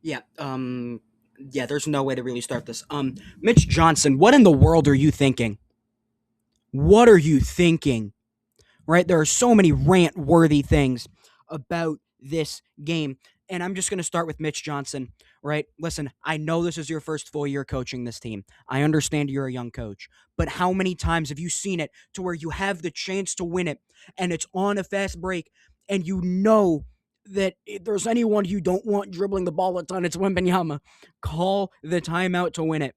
Yeah, there's no way to really start this. Mitch Johnson, what in the world are you thinking? What are you thinking? Right? There are so many rant worthy things about this game. And I'm just going to start with Mitch Johnson, right? Listen, I know this is your first full year coaching this team. I understand you're a young coach, but how many times have you seen it to where you have the chance to win it and it's on a fast break and you know that if there's anyone you don't want dribbling the ball a ton, it's Wembanyama. Call the timeout to win it,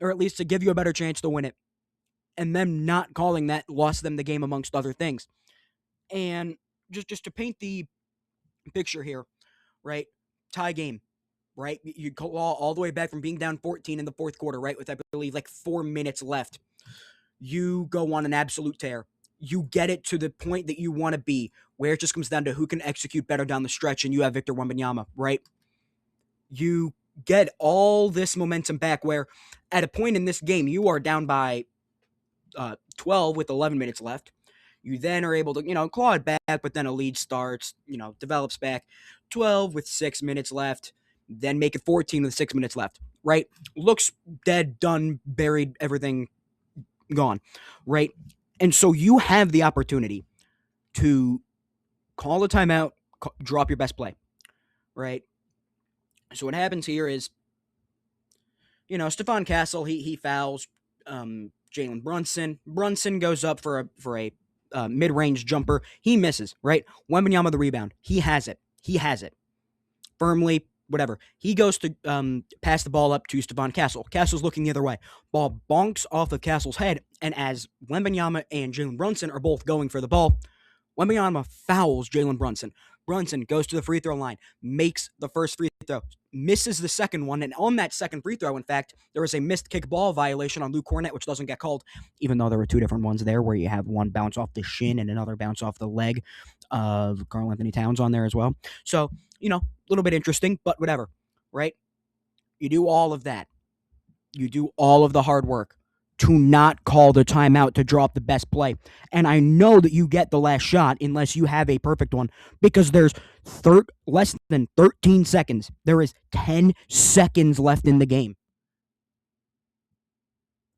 or at least to give you a better chance to win it. And them not calling that lost them the game amongst other things. And just to paint the picture here, right? Tie game, right? You go all the way back from being down 14 in the fourth quarter, right? With, I believe, like 4 minutes left. You go on an absolute tear. You get it to the point that you want to be, where it just comes down to who can execute better down the stretch, and you have Victor Wembanyama, right? You get all this momentum back where at a point in this game, you are down by 12 with 11 minutes left. You then are able to, claw it back, but then a lead starts, develops back. 12 with 6 minutes left, then make it 14 with 6 minutes left, right? Looks dead, done, buried, everything gone, right? And so you have the opportunity to call a timeout, drop your best play, right? So what happens here is, Stephon Castle, he fouls Jalen Brunson. Brunson goes up for a mid-range jumper. He misses, right? Wembanyama the rebound. He has it. Firmly, whatever. He goes to pass the ball up to Stephon Castle. Castle's looking the other way. Ball bonks off of Castle's head, and as Wembanyama and Jalen Brunson are both going for the ball, Wembanyama fouls Jalen Brunson. Brunson goes to the free throw line, makes the first free throw, misses the second one, and on that second free throw, in fact, there was a missed kick ball violation on Luke Cornett, which doesn't get called, even though there were two different ones there where you have one bounce off the shin and another bounce off the leg of Karl-Anthony Towns on there as well. So, a little bit interesting, but whatever, right? You do all of that. You do all of the hard work to not call the timeout to drop the best play. And I know that you get the last shot unless you have a perfect one because there's less than 13 seconds. There is 10 seconds left in the game.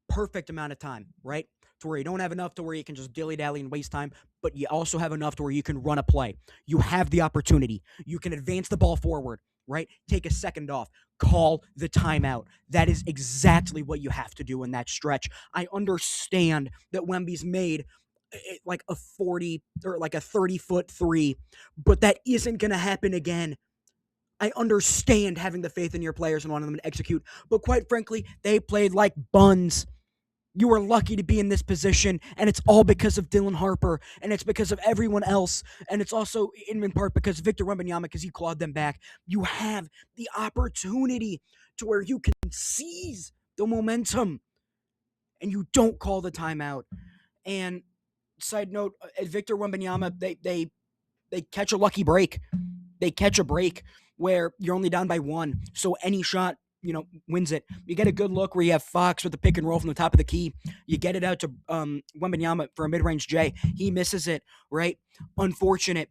Perfect amount of time, right? To where you don't have enough to where you can just dilly-dally and waste time, but you also have enough to where you can run a play. You have the opportunity. You can advance the ball forward, right? Take a second off. Call the timeout. That is exactly what you have to do in that stretch. I understand that Wemby's made like a 40 or like a 30-foot three, but that isn't going to happen again. I understand having the faith in your players and wanting them to execute, but quite frankly, they played like buns. You were lucky to be in this position, and it's all because of Dylan Harper, and it's because of everyone else, and it's also in part because of Victor Wembanyama, because he clawed them back. You have the opportunity to where you can seize the momentum, and you don't call the timeout. And side note, Victor Wembanyama, they catch a lucky break. They catch a break where you're only down by one, so any shot wins it. You get a good look where you have Fox with the pick and roll from the top of the key. You get it out to Wembanyama for a mid-range J. He misses it, right? Unfortunate,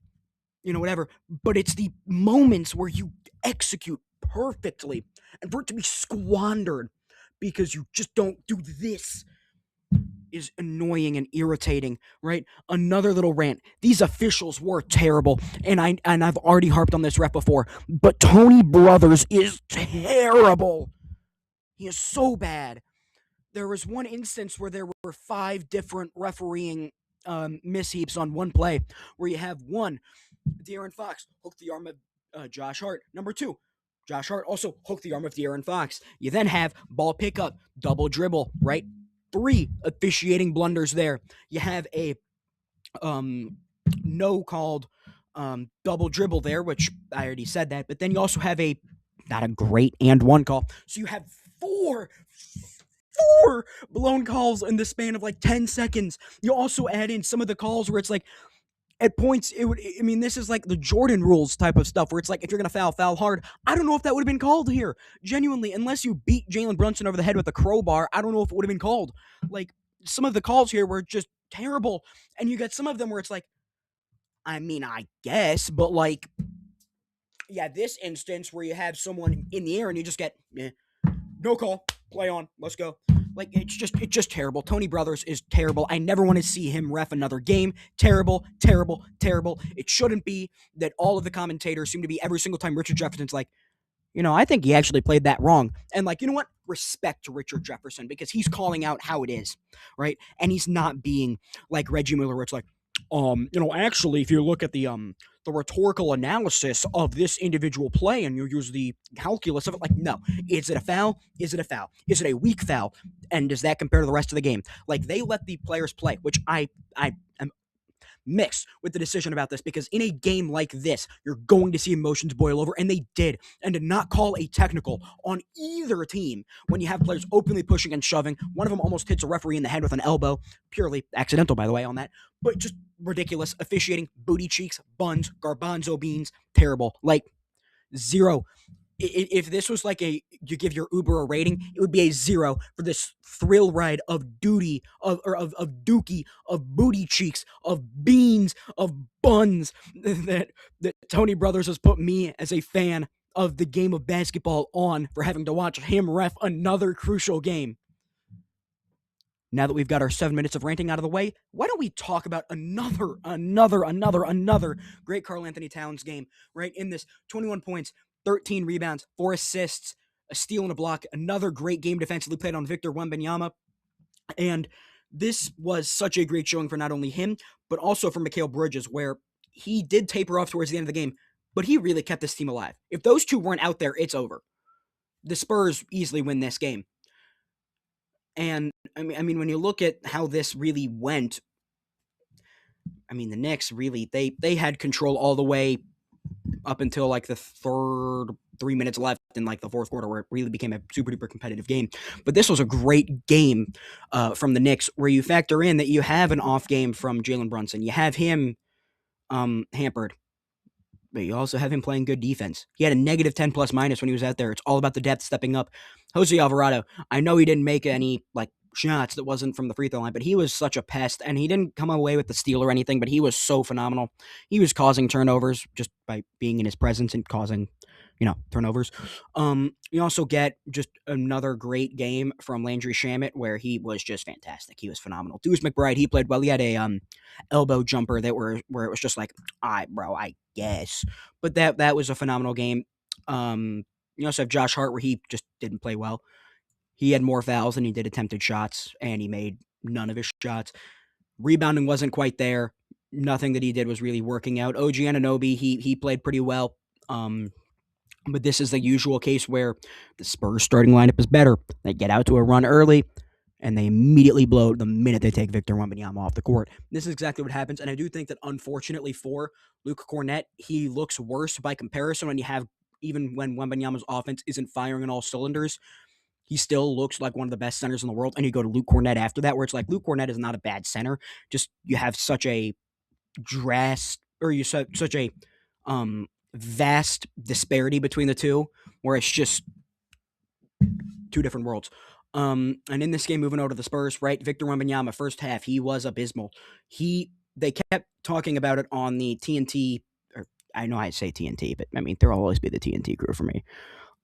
whatever. But it's the moments where you execute perfectly and for it to be squandered because you just don't do this is annoying and irritating, right? Another little rant. These officials were terrible, and I've already harped on this ref before, but Tony Brothers is terrible. He is so bad. There was one instance where there were 5 different refereeing misheaps on one play, where you have one, De'Aaron Fox hooked the arm of Josh Hart. Number 2, Josh Hart also hooked the arm of De'Aaron Fox. You then have ball pickup, double dribble, right? 3 officiating blunders there. You have a no called double dribble there, which I already said that, but then you also have a not a great and one call. So you have four blown calls in the span of like 10 seconds. You also add in some of the calls where it's like at points, this is like the Jordan rules type of stuff where it's like, if you're going to foul hard. I don't know if that would have been called here. Genuinely, unless you beat Jalen Brunson over the head with a crowbar, I don't know if it would have been called. Like, some of the calls here were just terrible. And you get some of them where it's like, I guess, but like, Yeah, this instance where you have someone in the air and you just get no call, play on, let's go. Like it's just terrible. Tony Brothers is terrible. I never want to see him ref another game. Terrible, terrible, terrible. It shouldn't be that all of the commentators seem to be every single time Richard Jefferson's like, I think he actually played that wrong. And like, you know what? Respect to Richard Jefferson because he's calling out how it is, right? And he's not being like Reggie Miller, where it's like, actually, if you look at the rhetorical analysis of this individual play and you use the calculus of it, like, no, is it a foul? Is it a foul? Is it a weak foul? And does that compare to the rest of the game? Like they let the players play, which I am mixed with the decision about this because in a game like this, you're going to see emotions boil over, and they did. And to not call a technical on either team when you have players openly pushing and shoving, one of them almost hits a referee in the head with an elbow, purely accidental, by the way, on that, but just ridiculous. Officiating, booty cheeks, buns, garbanzo beans, terrible. Like, zero. If this was like you give your Uber a rating, it would be a 0 for this thrill ride of duty, of dookie, of booty cheeks, of beans, of buns that Tony Brothers has put me as a fan of the game of basketball on for having to watch him ref another crucial game. Now that we've got our 7 minutes of ranting out of the way, why don't we talk about another great Karl-Anthony Towns game, right? In this 21 points, 13 rebounds, 4 assists, a steal and a block, another great game defensively played on Victor Wembanyama. And this was such a great showing for not only him, but also for Mikal Bridges, where he did taper off towards the end of the game, but he really kept this team alive. If those two weren't out there, it's over. The Spurs easily win this game. And I mean, when you look at how this really went, I mean, the Knicks really, they had control all the way up until like the third 3 minutes left in like the fourth quarter, where it really became a super duper competitive game. But this was a great game from the Knicks, where you factor in that you have an off game from Jalen Brunson. You have him hampered, but you also have him playing good defense. He had a negative 10 plus minus when he was out there. It's all about the depth stepping up. Jose Alvarado, I know he didn't make any like shots that wasn't from the free throw line, but he was such a pest, and he didn't come away with the steal or anything, but he was so phenomenal. He was causing turnovers just by being in his presence and causing, turnovers. You also get just another great game from Landry Shamet, where he was just fantastic. He was phenomenal. Deuce McBride, he played well. He had a elbow jumper where it was just like, all right, bro, I guess. But that was a phenomenal game. You also have Josh Hart, where he just didn't play well. He had more fouls than he did attempted shots, and he made none of his shots. Rebounding wasn't quite there. Nothing that he did was really working out. OG Anunoby, he played pretty well. But this is the usual case where the Spurs starting lineup is better. They get out to a run early, and they immediately blow the minute they take Victor Wembanyama off the court. This is exactly what happens, and I do think that, unfortunately for Luke Cornett, he looks worse by comparison when you have, even when Wembanyama's offense isn't firing on all cylinders, he still looks like one of the best centers in the world, and you go to Luke Cornett after that, where it's like Luke Cornett is not a bad center, just you have such a such a vast disparity between the two, where it's just two different worlds. And in this game, moving over to the Spurs, right, Victor Wembanyama, first half, he was abysmal. They kept talking about it on the TNT, or I know I say TNT, but I mean, there'll always be the TNT crew for me.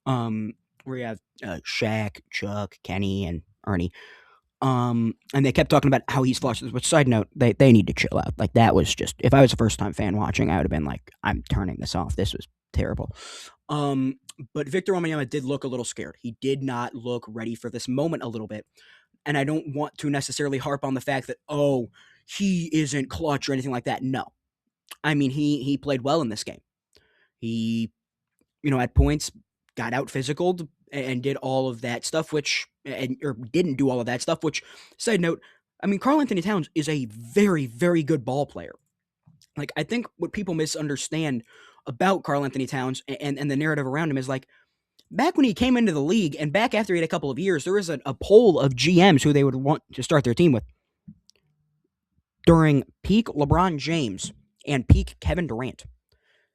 Where you have Shaq, Chuck, Kenny, and Ernie. And they kept talking about how he's flushed. Which, side note, they need to chill out. Like, that was just, if I was a first-time fan watching, I would have been like, I'm turning this off. This was terrible. But Victor Wembanyama did look a little scared. He did not look ready for this moment a little bit. And I don't want to necessarily harp on the fact that, he isn't clutch or anything like that. No. I mean, he played well in this game. He, at points got out physical and did all of that stuff, or didn't do all of that stuff, which, side note, I mean, Karl-Anthony Towns is a very, very good ball player. Like, I think what people misunderstand about Karl-Anthony Towns and the narrative around him is, like, back when he came into the league and back after he had a couple of years, there was a poll of GMs who they would want to start their team with. During peak LeBron James and peak Kevin Durant,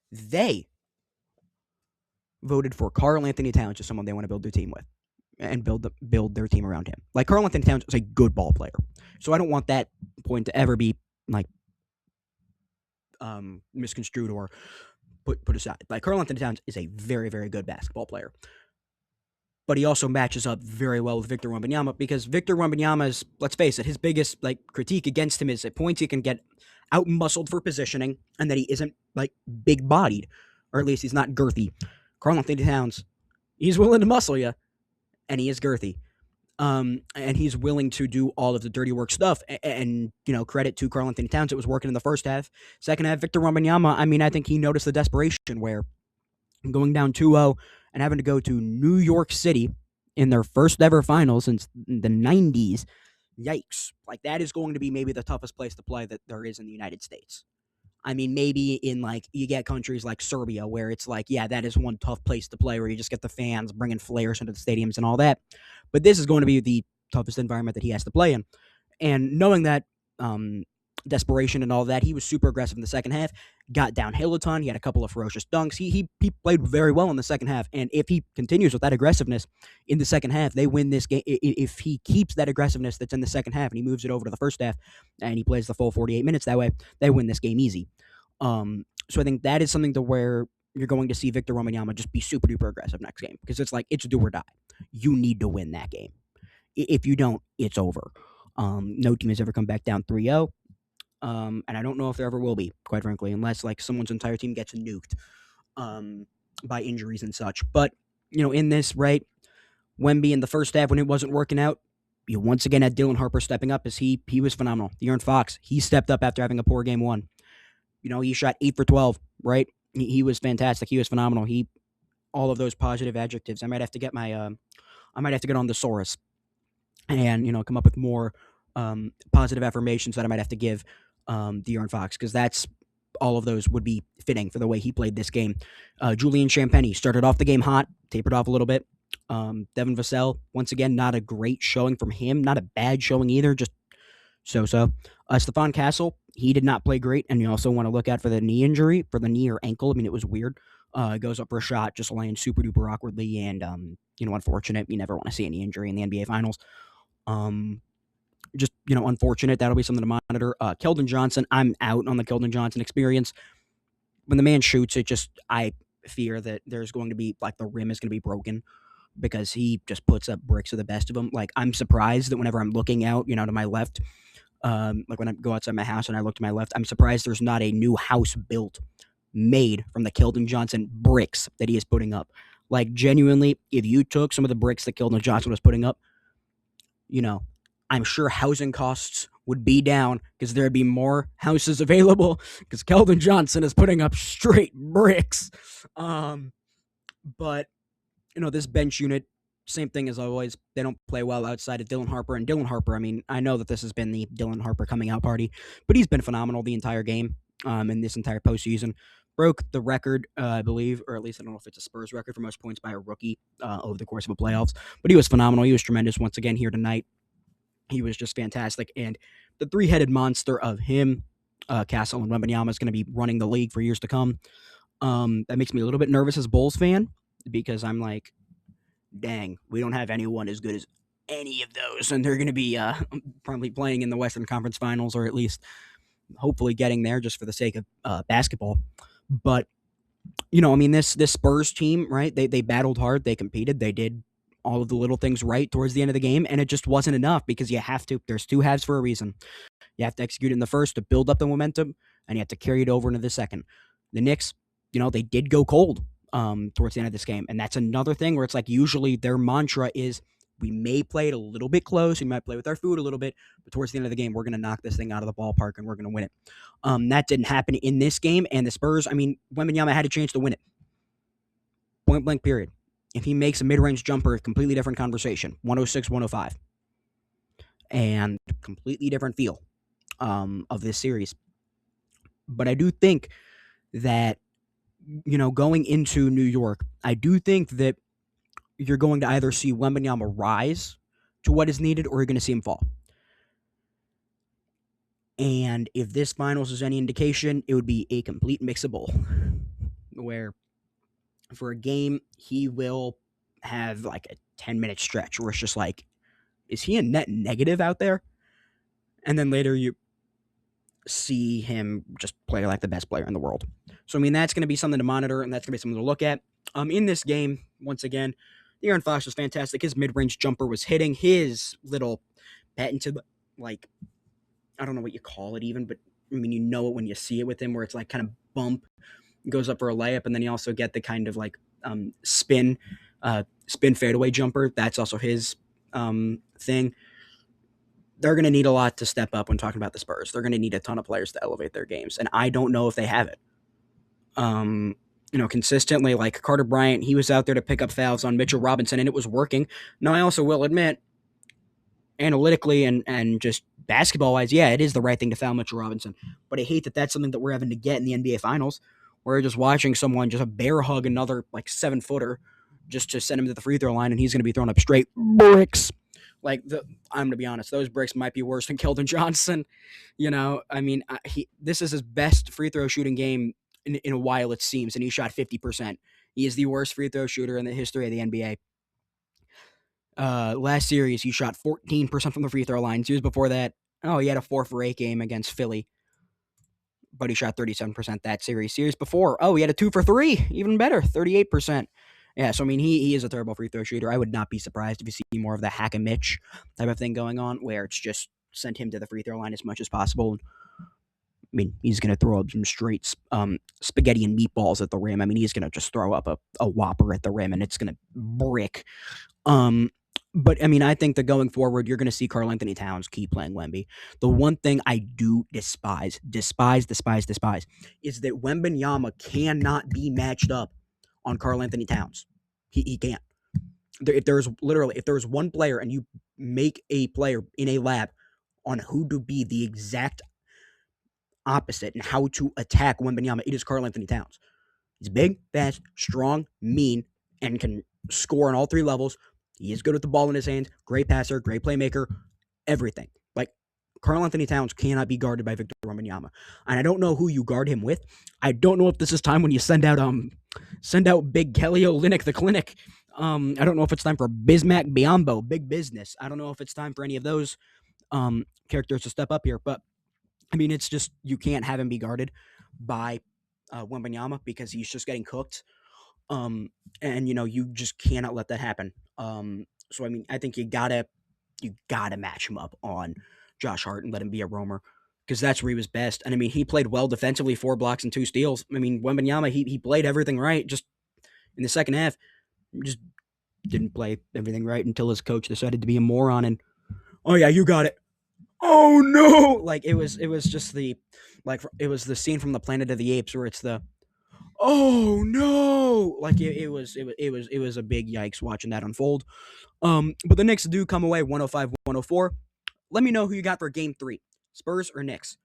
they voted for Karl-Anthony Towns as someone they want to build their team with and build their team around him. Like, Karl-Anthony Towns is a good ball player. So I don't want that point to ever be, like, misconstrued or put aside. Like, Karl-Anthony Towns is a very, very good basketball player. But he also matches up very well with Victor Wembanyama, because Victor Wembanyama's, let's face it, his biggest critique against him is at points he can get out muscled for positioning, and that he isn't big bodied, or at least he's not girthy. Karl-Anthony Towns, he's willing to muscle you, and he is girthy. And he's willing to do all of the dirty work stuff. And credit to Karl-Anthony Towns, it was working in the first half. Second half, Victor Wembanyama, I think he noticed the desperation where going down 2-0 and having to go to New York City in their first ever final since the 90s. Yikes. That is going to be maybe the toughest place to play that there is in the United States. Maybe in you get countries like Serbia where it's yeah, that is one tough place to play where you just get the fans bringing flares into the stadiums and all that. But this is going to be the toughest environment that he has to play in. And knowing that desperation and all that, he was super aggressive in the second half, got downhill a ton. He had a couple of ferocious dunks. He played very well in the second half. And if he continues with that aggressiveness in the second half, they win this game. If he keeps that aggressiveness that's in the second half and he moves it over to the first half and he plays the full 48 minutes that way, they win this game easy. So I think that is something to where you're going to see Victor Wembanyama just be super duper aggressive next game, because it's do or die. You need to win that game. If you don't, it's over. No team has ever come back down 3-0. And I don't know if there ever will be, quite frankly, unless someone's entire team gets nuked by injuries and such. But in this, right, Wemby in the first half when it wasn't working out, you once again had Dylan Harper stepping up, as he was phenomenal. De'Aaron Fox, he stepped up after having a poor game one. He shot 8 for 12, right? He was fantastic. He was phenomenal. All of those positive adjectives. I might have to get on the thesaurus and come up with more positive affirmations that I might have to give De'Aaron Fox, because that's all of those would be fitting for the way he played this game. Julian Champagnie started off the game hot, tapered off a little bit. Devin Vassell, once again, not a great showing from him, not a bad showing either, just so-so. Stephon Castle, he did not play great, and you also want to look out for the knee injury, for the knee or ankle. It was weird. Goes up for a shot, just laying super duper awkwardly, and unfortunate. You never want to see any injury in the NBA Finals. Just unfortunate. That'll be something to monitor. Keldon Johnson, I'm out on the Keldon Johnson experience. When the man shoots, I fear that there's going to be the rim is going to be broken, because he just puts up bricks of the best of them. I'm surprised that whenever I'm looking out, to my left, when I go outside my house and I look to my left, I'm surprised there's not a new house built made from the Keldon Johnson bricks that he is putting up. Genuinely, if you took some of the bricks that Keldon Johnson was putting up, I'm sure housing costs would be down, because there'd be more houses available, because Keldon Johnson is putting up straight bricks. But this bench unit, same thing as always. They don't play well outside of Dylan Harper. And Dylan Harper, I know that this has been the Dylan Harper coming out party, but he's been phenomenal the entire game, in this entire postseason. Broke the record, I believe, or at least I don't know if it's a Spurs record for most points by a rookie over the course of a playoffs. But he was phenomenal. He was tremendous once again here tonight. He was just fantastic. And the three-headed monster of him, Castle and Wembanyama, is going to be running the league for years to come. That makes me a little bit nervous as a Bulls fan, because I'm dang, we don't have anyone as good as any of those, and they're going to be probably playing in the Western Conference Finals, or at least hopefully getting there just for the sake of basketball. But this Spurs team, right? They battled hard, they competed, they did all of the little things right towards the end of the game, and it just wasn't enough, because you have to. There's two halves for a reason. You have to execute it in the first to build up the momentum, and you have to carry it over into the second. The Knicks, they did go cold towards the end of this game, and that's another thing where it's usually their mantra is, we may play it a little bit close, we might play with our food a little bit, but towards the end of the game, we're going to knock this thing out of the ballpark and we're going to win it. That didn't happen in this game, and the Spurs, Wembanyama had a chance to win it. Point blank period. If he makes a mid-range jumper, completely different conversation. 106, 105. And completely different feel of this series. But I do think that, going into New York, I do think that you're going to either see Wembanyama rise to what is needed, or you're going to see him fall. And if this finals is any indication, it would be a complete mix-a-bowl, where for a game, he will have a 10-minute stretch where it's just is he a net negative out there? And then later you see him just play like the best player in the world. So, I mean, that's going to be something to monitor, and that's going to be something to look at. In this game, once again, De'Aaron Fox was fantastic. His mid-range jumper was hitting. His little patented, like, I don't know what you call it even, but, I mean, you know it when you see it with him, where it's, like, kind of bump, goes up for a layup, and then you also get the kind of, like, spin fadeaway jumper. That's also his thing. They're going to need a lot to step up when talking about the Spurs. They're going to need a ton of players to elevate their games, and I don't know if they have it. Consistently, like Carter Bryant, he was out there to pick up fouls on Mitchell Robinson, and it was working. Now, I also will admit, analytically and just basketball-wise, yeah, it is the right thing to foul Mitchell Robinson, but I hate that that's something that we're having to get in the NBA Finals. We're just watching someone just a bear hug another, like, 7-footer just to send him to the free throw line, and he's going to be throwing up straight bricks. Like, I'm going to be honest, those bricks might be worse than Keldon Johnson. I mean, this is his best free throw shooting game in a while, it seems, and he shot 50%. He is the worst free throw shooter in the history of the NBA. Last series, he shot 14% from the free throw line. Series before that, he had a 4-for-8 game against Philly, but he shot 37% that series. Series before, he had a 2-for-3, even better, 38%. Yeah, so I mean, he is a terrible free throw shooter. I would not be surprised if you see more of the hack and Mitch type of thing going on, where it's just send him to the free throw line as much as possible. I mean, he's going to throw up some straight spaghetti and meatballs at the rim. I mean, he's going to just throw up a whopper at the rim, and it's going to brick. But, I mean, I think that going forward, you're going to see Karl-Anthony Towns keep playing Wemby. The one thing I do despise, is that Wembanyama cannot be matched up on Karl-Anthony Towns. He can't. If there's one player and you make a player in a lab on who to be the exact opposite and how to attack Wembanyama, it is Karl-Anthony Towns. He's big, fast, strong, mean, and can score on all three levels. He is good with the ball in his hands, great passer, great playmaker, everything. Like, Karl-Anthony Towns cannot be guarded by Victor Wembanyama. And I don't know who you guard him with. I don't know if this is time when you send out Big Kelly Olynyk the clinic. I don't know if it's time for Bismack Biyombo, big business. I don't know if it's time for any of those characters to step up here. But, I mean, it's just you can't have him be guarded by Wembanyama because he's just getting cooked. And, you just cannot let that happen. So, I mean, I think you gotta match him up on Josh Hart and let him be a roamer because that's where he was best. And, I mean, he played well defensively, 4 blocks and 2 steals. I mean, Wembanyama, he played everything right. Just in the second half, just didn't play everything right until his coach decided to be a moron and, oh, yeah, you got it. Oh, no! Like, it was just it was the scene from the Planet of the Apes where it's the, oh no! Like it was a big yikes watching that unfold. But the Knicks do come away 105-104. Let me know who you got for Game 3, Spurs or Knicks.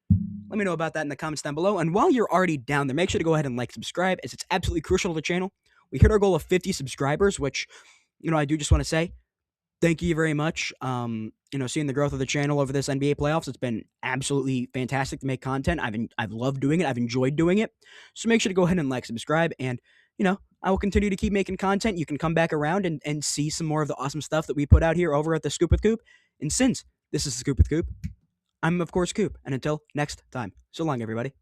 Let me know about that in the comments down below. And while you're already down there, make sure to go ahead and subscribe, as it's absolutely crucial to the channel. We hit our goal of 50 subscribers, which I do just want to say thank you very much. Seeing the growth of the channel over this NBA playoffs, it's been absolutely fantastic to make content. I've loved doing it. I've enjoyed doing it. So make sure to go ahead and subscribe, and I will continue to keep making content. You can come back around and see some more of the awesome stuff that we put out here over at the Scoop with Coop. And since this is the Scoop with Coop, I'm of course Coop. And until next time, so long, everybody.